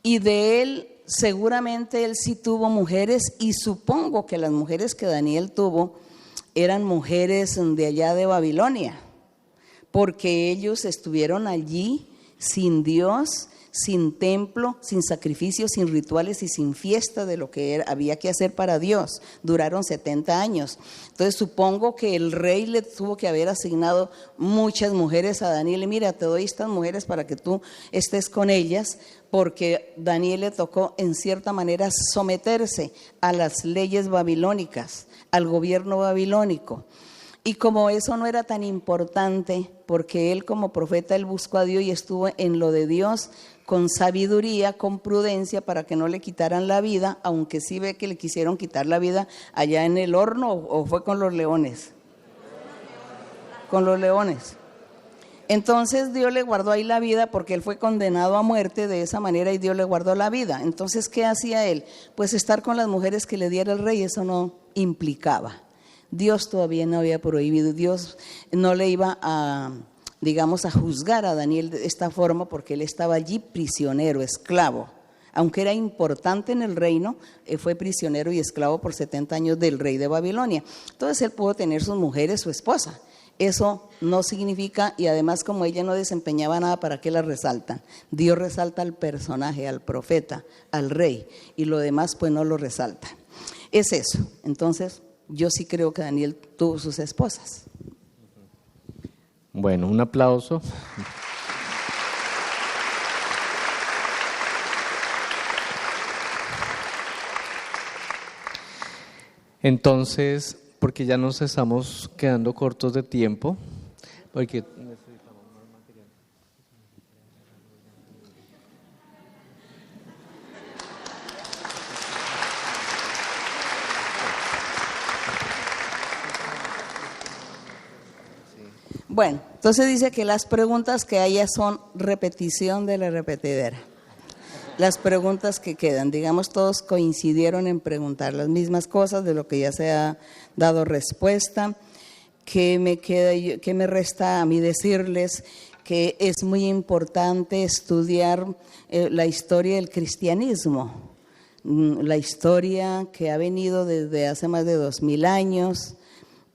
Y de él, seguramente él sí tuvo mujeres, y supongo que las mujeres que Daniel tuvo eran mujeres de allá de Babilonia, porque ellos estuvieron allí sin Dios, sin templo, sin sacrificios, sin rituales y sin fiesta de lo que había que hacer para Dios. Duraron 70 años. Entonces supongo que el rey le tuvo que haber asignado muchas mujeres a Daniel. Y mira, te doy estas mujeres para que tú estés con ellas, porque Daniel le tocó en cierta manera someterse a las leyes babilónicas, al gobierno babilónico. Y como eso no era tan importante, porque él como profeta, él buscó a Dios y estuvo en lo de Dios con sabiduría, con prudencia, para que no le quitaran la vida, aunque sí ve que le quisieron quitar la vida allá en el horno, o fue con los leones. Con los leones. Entonces Dios le guardó ahí la vida, porque él fue condenado a muerte de esa manera y Dios le guardó la vida. Entonces, ¿qué hacía él? Pues estar con las mujeres que le diera el rey, eso no implicaba. Dios todavía no había prohibido, Dios no le iba a, digamos, a juzgar a Daniel de esta forma, porque él estaba allí prisionero, esclavo. Aunque era importante en el reino, fue prisionero y esclavo por 70 años del rey de Babilonia. Entonces él pudo tener sus mujeres, su esposa. Eso no significa, y además como ella no desempeñaba nada, ¿para qué la resaltan? Dios resalta al personaje, al profeta, al rey, y lo demás pues no lo resalta. Es eso. Entonces yo sí creo que Daniel tuvo sus esposas. Bueno, un aplauso. Entonces, porque ya nos estamos quedando cortos de tiempo, porque necesitamos más material. Bueno, entonces dice que las preguntas que haya son repetición de la repetidera. Las preguntas que quedan, digamos, todos coincidieron en preguntar las mismas cosas de lo que ya se ha dado respuesta. ¿Qué me resta a mí decirles? Que es muy importante estudiar la historia del cristianismo, la historia que ha venido desde hace más de 2000 años.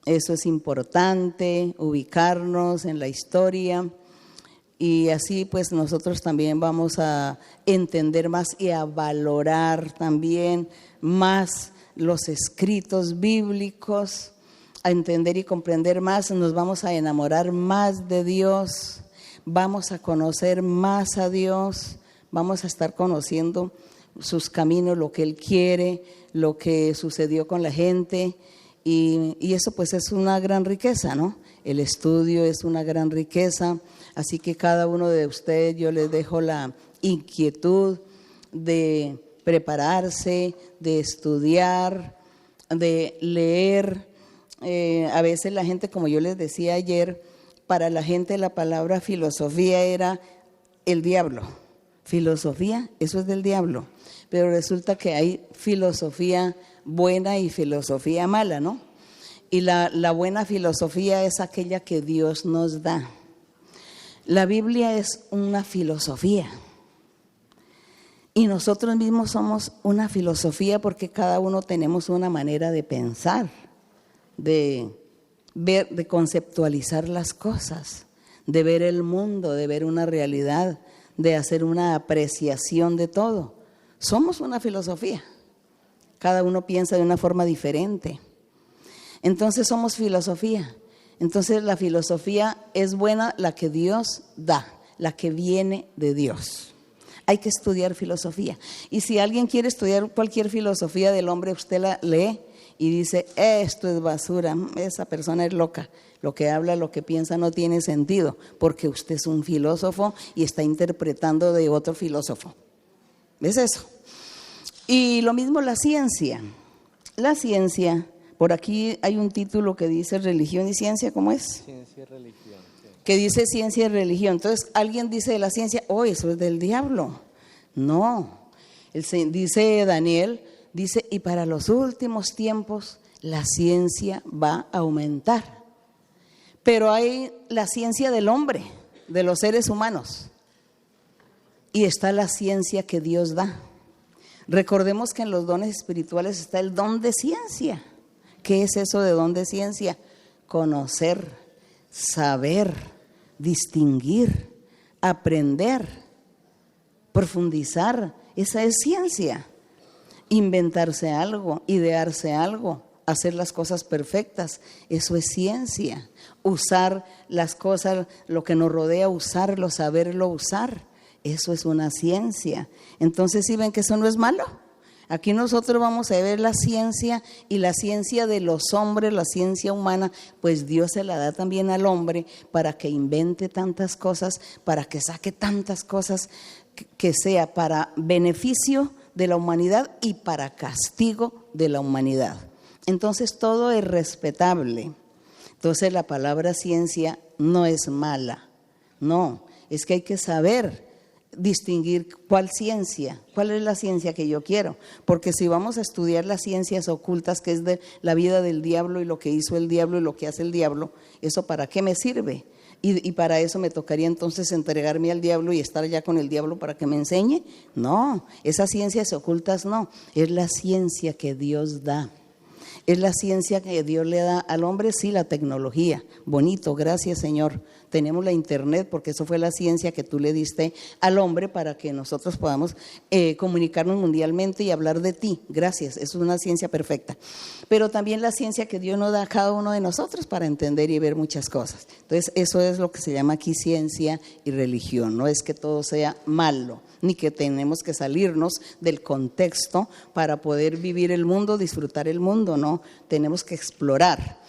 Eso es importante, ubicarnos en la historia. Y así pues nosotros también vamos a entender más y a valorar también más los escritos bíblicos, a entender y comprender más, nos vamos a enamorar más de Dios, vamos a conocer más a Dios, vamos a estar conociendo sus caminos, lo que Él quiere, lo que sucedió con la gente, y eso pues es una gran riqueza, ¿no? El estudio es una gran riqueza. Así que cada uno de ustedes yo les dejo la inquietud de prepararse, de estudiar, de leer. A veces la gente, como yo les decía ayer, para la gente la palabra filosofía era el diablo. Filosofía, eso es del diablo. Pero resulta que hay filosofía buena y filosofía mala, ¿no? Y la buena filosofía es aquella que Dios nos da. La Biblia es una filosofía y nosotros mismos somos una filosofía, porque cada uno tenemos una manera de pensar, de ver, de conceptualizar las cosas, de ver el mundo, de ver una realidad, de hacer una apreciación de todo. Somos una filosofía. Cada uno piensa de una forma diferente. Entonces somos filosofía. Entonces la filosofía es buena, la que Dios da, la que viene de Dios. Hay que estudiar filosofía. Y si alguien quiere estudiar cualquier filosofía del hombre, usted la lee y dice, esto es basura, esa persona es loca. Lo que habla, lo que piensa no tiene sentido, porque usted es un filósofo y está interpretando de otro filósofo. ¿Ves eso? Y lo mismo la ciencia. La ciencia, por aquí hay un título que dice religión y ciencia, ¿cómo es? Ciencia y religión. Sí. Que dice ciencia y religión. Entonces alguien dice de la ciencia, oh, eso es del diablo. No, dice Daniel, dice, y para los últimos tiempos la ciencia va a aumentar. Pero hay la ciencia del hombre, de los seres humanos, y está la ciencia que Dios da. Recordemos que en los dones espirituales está el don de ciencia. ¿Qué es eso de don de ciencia? Conocer, saber, distinguir, aprender, profundizar. Esa es ciencia. Inventarse algo, idearse algo, hacer las cosas perfectas, eso es ciencia. Usar las cosas, lo que nos rodea, usarlo, saberlo usar, eso es una ciencia. Entonces, ¿sí ven que eso no es malo? Aquí nosotros vamos a ver la ciencia, y la ciencia de los hombres, la ciencia humana, pues Dios se la da también al hombre para que invente tantas cosas, para que saque tantas cosas, que sea para beneficio de la humanidad y para castigo de la humanidad. Entonces todo es respetable. Entonces la palabra ciencia no es mala, no, es que hay que saber distinguir cuál es la ciencia que yo quiero, porque si vamos a estudiar las ciencias ocultas, que es de la vida del diablo y lo que hizo el diablo y lo que hace el diablo, ¿eso para qué me sirve? Y para eso me tocaría entonces entregarme al diablo y estar ya con el diablo para que me enseñe. No, esas ciencias ocultas no, es la ciencia que Dios da. Es la ciencia que Dios le da al hombre, sí, la tecnología. Bonito, gracias Señor. Tenemos la internet porque eso fue la ciencia que tú le diste al hombre para que nosotros podamos comunicarnos mundialmente y hablar de ti. Gracias, eso es una ciencia perfecta. Pero también la ciencia que Dios nos da a cada uno de nosotros para entender y ver muchas cosas. Entonces eso es lo que se llama aquí ciencia y religión. No es que todo sea malo, ni que tenemos que salirnos del contexto para poder vivir el mundo, disfrutar el mundo, no, tenemos que explorar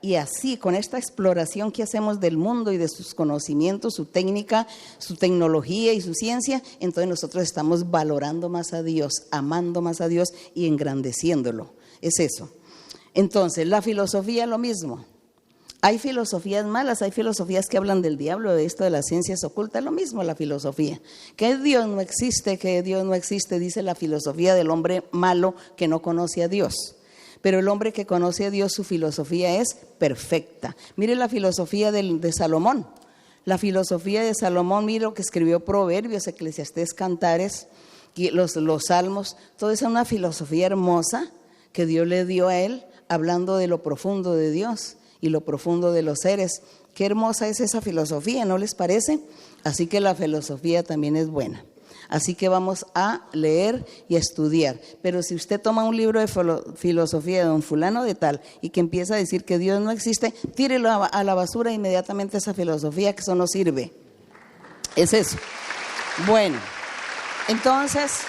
y así con esta exploración que hacemos del mundo y de sus conocimientos, su técnica, su tecnología y su ciencia, entonces nosotros estamos valorando más a Dios, amando más a Dios y engrandeciéndolo, es eso. Entonces la filosofía lo mismo. Hay filosofías malas, hay filosofías que hablan del diablo, de esto de las ciencias ocultas, lo mismo la filosofía. Que Dios no existe, dice la filosofía del hombre malo que no conoce a Dios. Pero el hombre que conoce a Dios, su filosofía es perfecta. Mire la filosofía de Salomón. La filosofía de Salomón, mire lo que escribió Proverbios, Eclesiastés, Cantares, y los Salmos. Todo es una filosofía hermosa que Dios le dio a él, hablando de lo profundo de Dios y lo profundo de los seres. Qué hermosa es esa filosofía, ¿no les parece? Así que la filosofía también es buena. Así que vamos a leer y a estudiar. Pero si usted toma un libro de filosofía de don fulano de tal y que empieza a decir que Dios no existe, tírelo a la basura inmediatamente esa filosofía, que eso no sirve. Es eso. Bueno, entonces,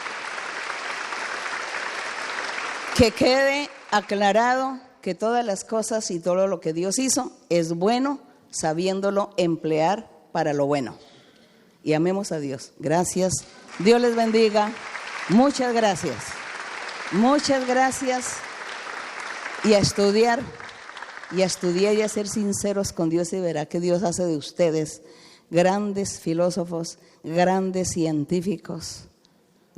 que quede aclarado que todas las cosas y todo lo que Dios hizo es bueno, sabiéndolo emplear para lo bueno. Y amemos a Dios. Gracias. Dios les bendiga. Muchas gracias. Muchas gracias. Y a estudiar y a ser sinceros con Dios, y verá que Dios hace de ustedes grandes filósofos, grandes científicos,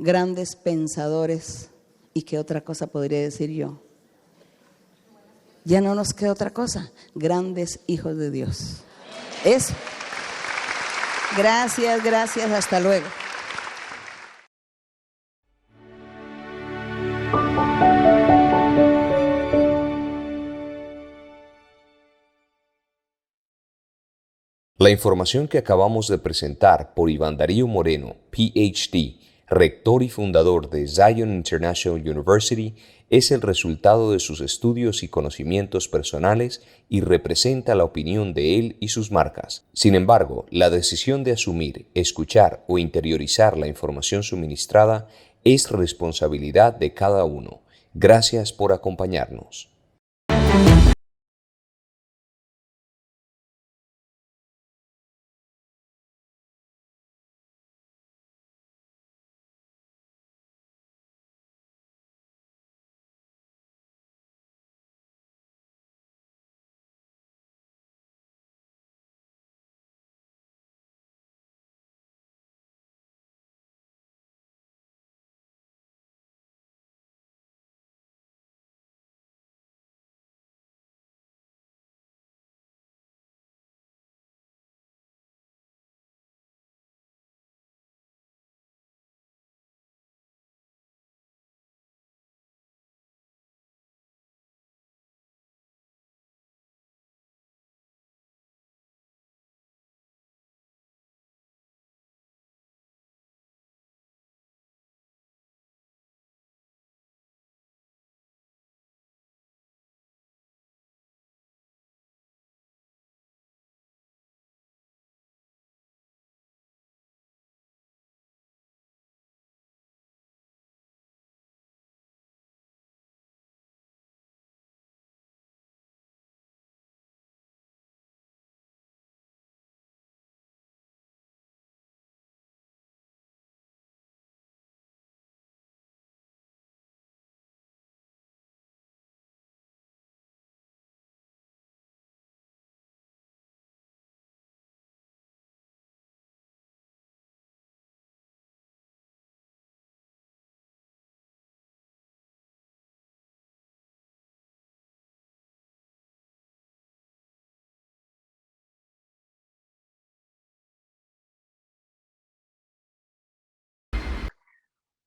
grandes pensadores. ¿Y qué otra cosa podría decir yo? Ya no nos queda otra cosa. Grandes hijos de Dios. Eso. Gracias, hasta luego. La información que acabamos de presentar por Iván Darío Moreno, PhD, rector y fundador de Zion International University, es el resultado de sus estudios y conocimientos personales y representa la opinión de él y sus marcas. Sin embargo, la decisión de asumir, escuchar o interiorizar la información suministrada es responsabilidad de cada uno. Gracias por acompañarnos.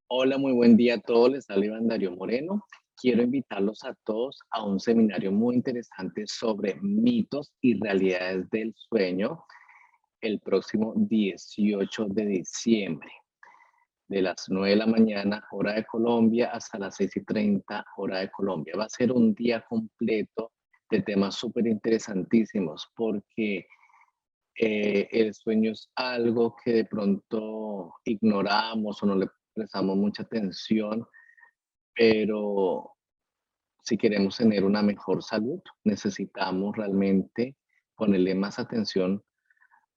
Hola, muy buen día a todos. Les habla Iván Darío Moreno. Quiero invitarlos a todos a un seminario muy interesante sobre mitos y realidades del sueño el próximo 18 de diciembre, de las 9 de la mañana, hora de Colombia, hasta las 6:30, hora de Colombia. Va a ser un día completo de temas súper interesantísimos porque el sueño es algo que de pronto ignoramos o no le prestamos mucha atención, pero si queremos tener una mejor salud, necesitamos realmente ponerle más atención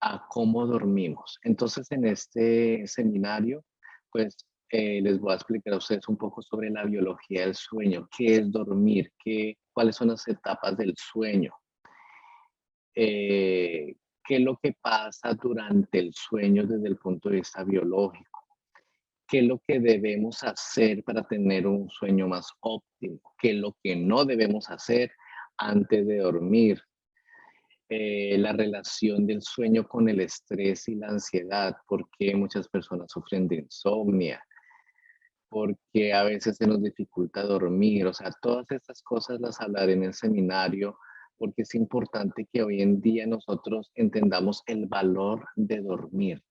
a cómo dormimos. Entonces, en este seminario, pues les voy a explicar a ustedes un poco sobre la biología del sueño, qué es dormir, cuáles son las etapas del sueño, eh, qué es lo que pasa durante el sueño desde el punto de vista biológico, qué es lo que debemos hacer para tener un sueño más óptimo, qué es lo que no debemos hacer antes de dormir, la relación del sueño con el estrés y la ansiedad, por qué muchas personas sufren de insomnia, porque a veces se nos dificulta dormir, o sea, todas estas cosas las hablaré en el seminario, porque es importante que hoy en día nosotros entendamos el valor de dormir,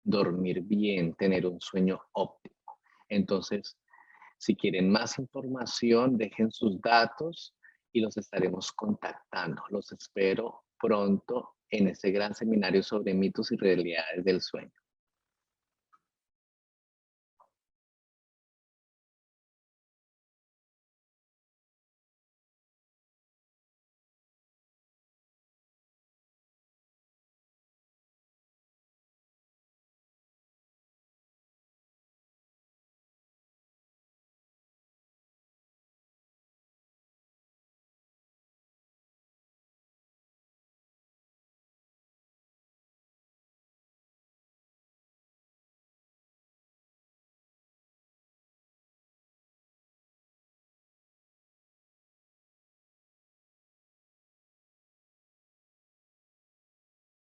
dormir bien, tener un sueño óptimo. Entonces, si quieren más información, dejen sus datos y los estaremos contactando. Los espero pronto en este gran seminario sobre mitos y realidades del sueño.